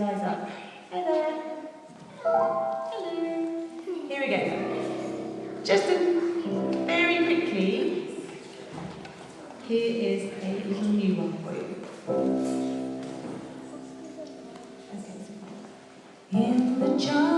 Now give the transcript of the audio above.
eyes up. Hello. Hello. Here we go. Just very quickly, here is a little new one for you. Okay. In the jar.